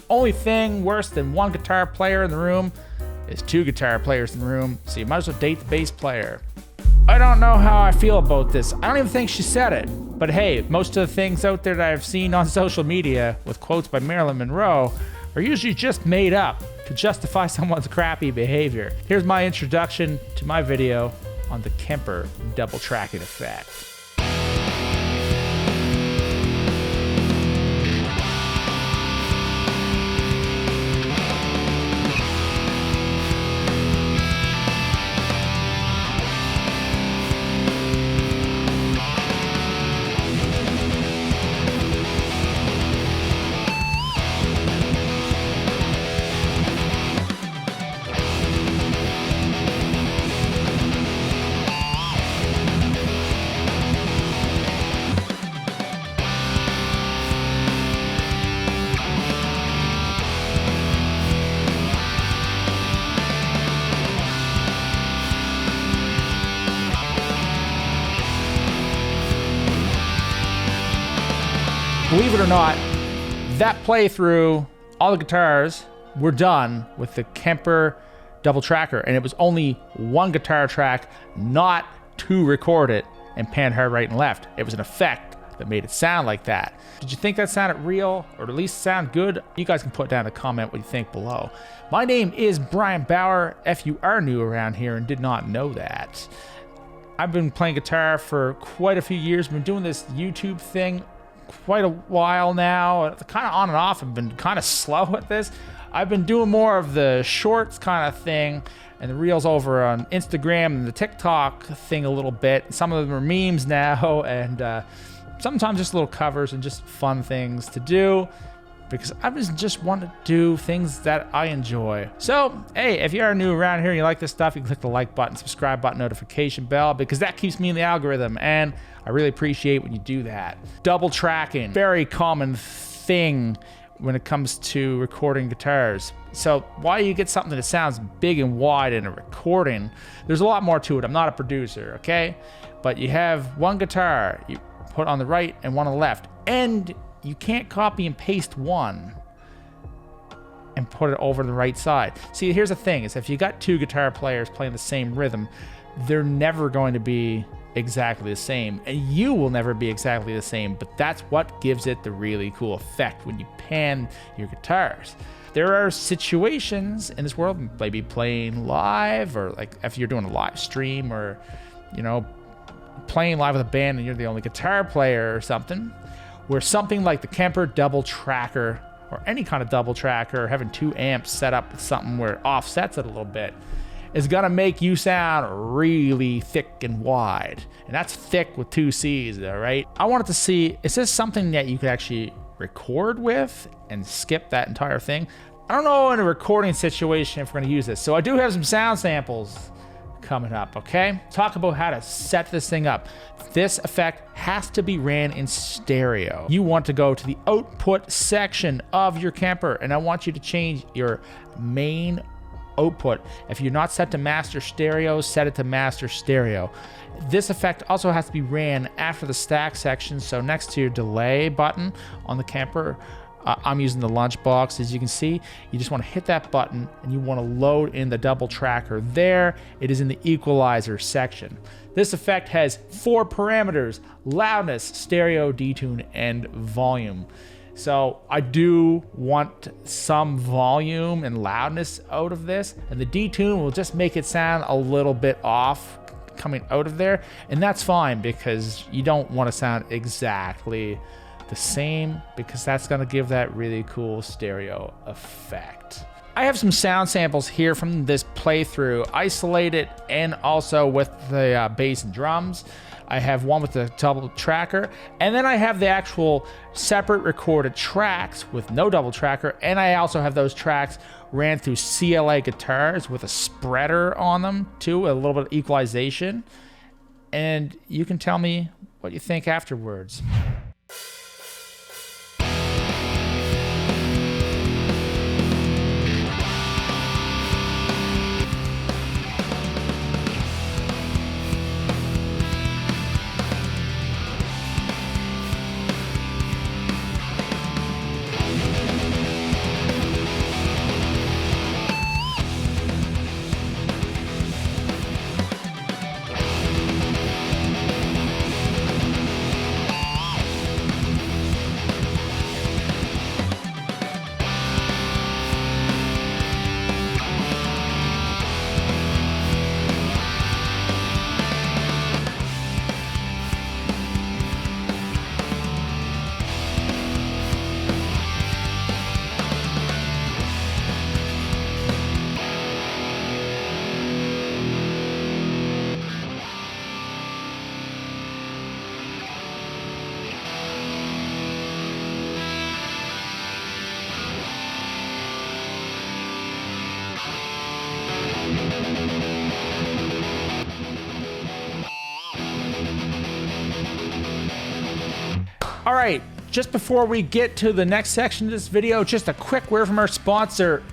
only thing worse than one guitar player in the room is two guitar players in the room, so you might as well date the bass player. I don't know how I feel about this. I don't even think she said it. But hey, most of the things out there that I've seen on social media with quotes by Marilyn Monroe are usually just made up to justify someone's crappy behavior. Here's my introduction to my video on the Kemper Double Tracking Effect. Believe it or not, that playthrough, all the guitars were done with the Kemper Double Tracker, and it was only one guitar track, not two recorded and pan hard right and left. It was an effect that made it sound like that. Did you think that sounded real, or at least sound good? You guys can put down a comment what you think below. My name is Brian Bauer, if you are new around here and did not know that. I've been playing guitar for quite a few years, been doing this YouTube thing quite a while now, kind of on and off. I've been kind of slow at this. I've been doing more of the shorts kind of thing and the reels over on Instagram and the TikTok thing a little bit. Some of them are memes now, and sometimes just little covers and just fun things to do, because I just want to do things that I enjoy. So, hey, if you are new around here and you like this stuff, you can click the like button, subscribe button, notification bell, because that keeps me in the algorithm, and I really appreciate when you do that. Double tracking, very common thing when it comes to recording guitars. So why you get something that sounds big and wide in a recording, there's a lot more to it. I'm not a producer, okay? But you have one guitar, you put on the right and one on the left, and you can't copy and paste one and put it over the right side. See, here's the thing, is if you got two guitar players playing the same rhythm, they're never going to be exactly the same, and you will never be exactly the same, but that's what gives it the really cool effect when you pan your guitars. There are situations in this world, maybe playing live, or like if you're doing a live stream, or, you know, playing live with a band and you're the only guitar player or something, where something like the Kemper Double Tracker, or any kind of double tracker, or having two amps set up with something where it offsets it a little bit, is gonna make you sound really thick and wide. And that's thick with two C's, all right? I wanted to see, is this something that you could actually record with and skip that entire thing? I don't know in a recording situation if we're gonna use this. So I do have some sound samples coming up, okay? Talk about how to set this thing up. This effect has to be ran in stereo. You want to go to the output section of your Kemper, and I want you to change your main output. If you're not set to master stereo, set it to master stereo. This effect also has to be ran after the stack section, so next to your delay button on the Kemper. I'm using the Lunchbox, as you can see. You just want to hit that button and you want to load in the double tracker there. It is in the equalizer section. This effect has 4 parameters: loudness, stereo, detune, and volume. So I do want some volume and loudness out of this, and the detune will just make it sound a little bit off coming out of there, and that's fine, because you don't want to sound exactly the same, because that's going to give that really cool stereo effect. I have some sound samples here from this playthrough, isolated and also with the bass and drums. I have one with the double tracker, and then I have the actual separate recorded tracks with no double tracker, and I also have those tracks ran through CLA guitars with a spreader on them too, a little bit of equalization, and you can tell me what you think afterwards. All right, just before we get to the next section of this video, just a quick word from our sponsor.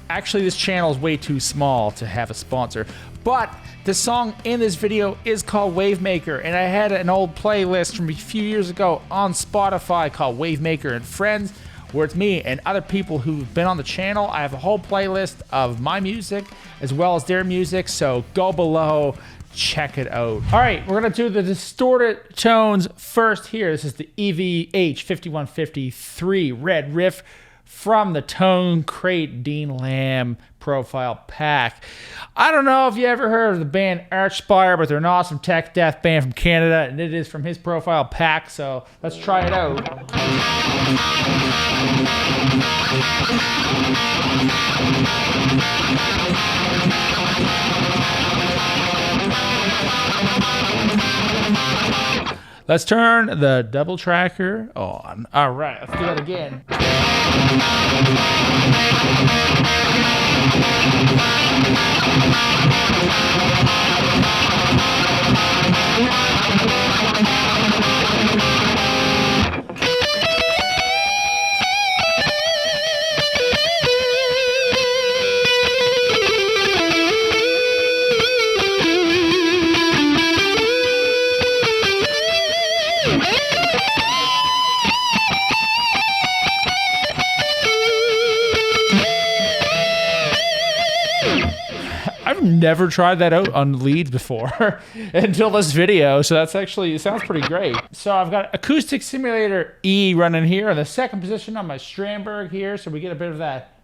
Actually, this channel is way too small to have a sponsor, but the song in this video is called Wavemaker, and I had an old playlist from a few years ago on Spotify called Wavemaker and Friends, where it's me and other people who've been on the channel. I have a whole playlist of my music as well as their music, so go below, check it out. All right, we're gonna do the distorted tones first here. This is the EVH 5153 Red Riff from the Tone Crate Dean Lamb profile pack. I don't know if you ever heard of the band Archspire, but they're an awesome tech death band from Canada, and it is from his profile pack, so let's try it out. Let's turn the double tracker on. All right, let's do that again. I've never tried that out on leads before until this video, so that's actually, it sounds pretty great. So I've got Acoustic Simulator E running here in the second position on my Strandberg here, so we get a bit of that.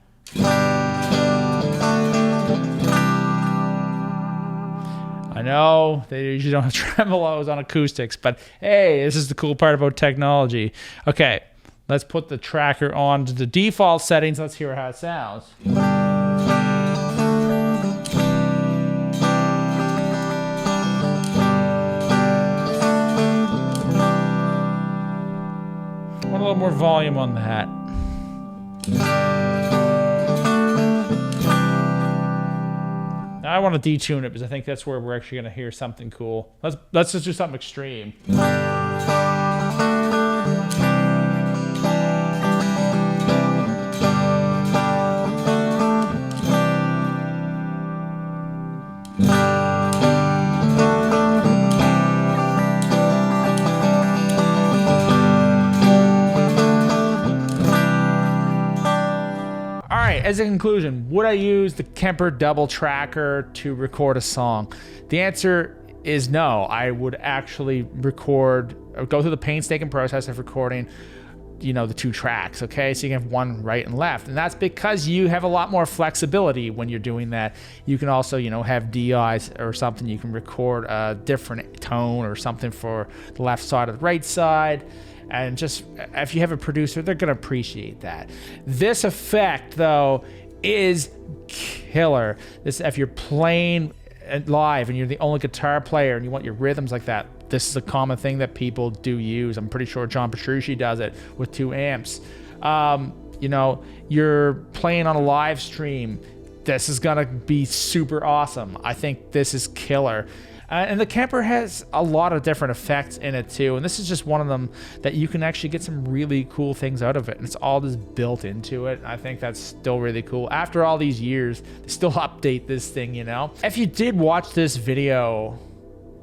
I know they usually don't have tremolos on acoustics, but hey, this is the cool part about technology. Okay, let's put the tracker on to the default settings. Let's hear how it sounds. A little more volume on that. Now I want to detune it because I think that's where we're actually going to hear something cool. Let's just do something extreme. As a conclusion, would I use the Kemper Double Tracker to record a song? The answer is no. I would actually record, or go through the painstaking process of recording, you know, the two tracks, okay? So you can have one right and left. And that's because you have a lot more flexibility when you're doing that. You can also, you know, have DIs or something. You can record a different tone or something for the left side or the right side. And just, if you have a producer, they're gonna appreciate that. This effect, though, is killer. This, if you're playing live and you're the only guitar player and you want your rhythms like that, this is a common thing that people do use. I'm pretty sure John Petrucci does it with 2 amps. You know, you're playing on a live stream. This is gonna be super awesome. I think this is killer. And the Kemper has a lot of different effects in it too, and this is just one of them that you can actually get some really cool things out of it, and it's all just built into it. I think that's still really cool. After all these years, they still update this thing, you know? If you did watch this video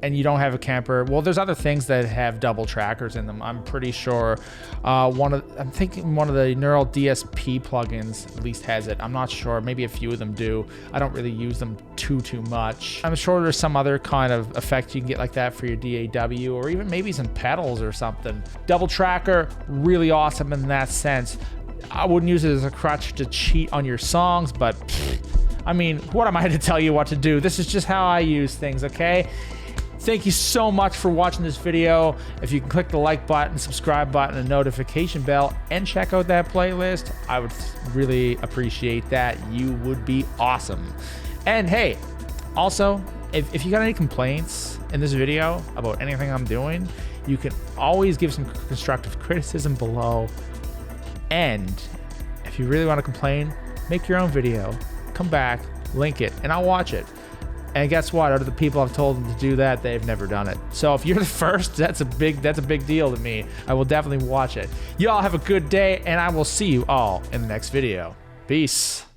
and you don't have a Kemper, well, there's other things that have double trackers in them. I'm pretty sure I'm thinking one of the Neural DSP plugins at least has it. I'm not sure, maybe a few of them do. I don't really use them too much. I'm sure there's some other kind of effect you can get like that for your DAW, or even maybe some pedals or something. Double tracker, really awesome in that sense. I wouldn't use it as a crutch to cheat on your songs, but I mean, what am I to tell you what to do? This is just how I use things, okay? Thank you so much for watching this video. If you can click the like button, subscribe button, and notification bell, and check out that playlist, I would really appreciate that. You would be awesome. And hey, also, if you got any complaints in this video about anything I'm doing, you can always give some constructive criticism below. And if you really want to complain, make your own video, come back, link it, and I'll watch it. And guess what? Out of the people I've told them to do that, they've never done it. So if you're the first, that's a big deal to me. I will definitely watch it. Y'all have a good day, and I will see you all in the next video. Peace.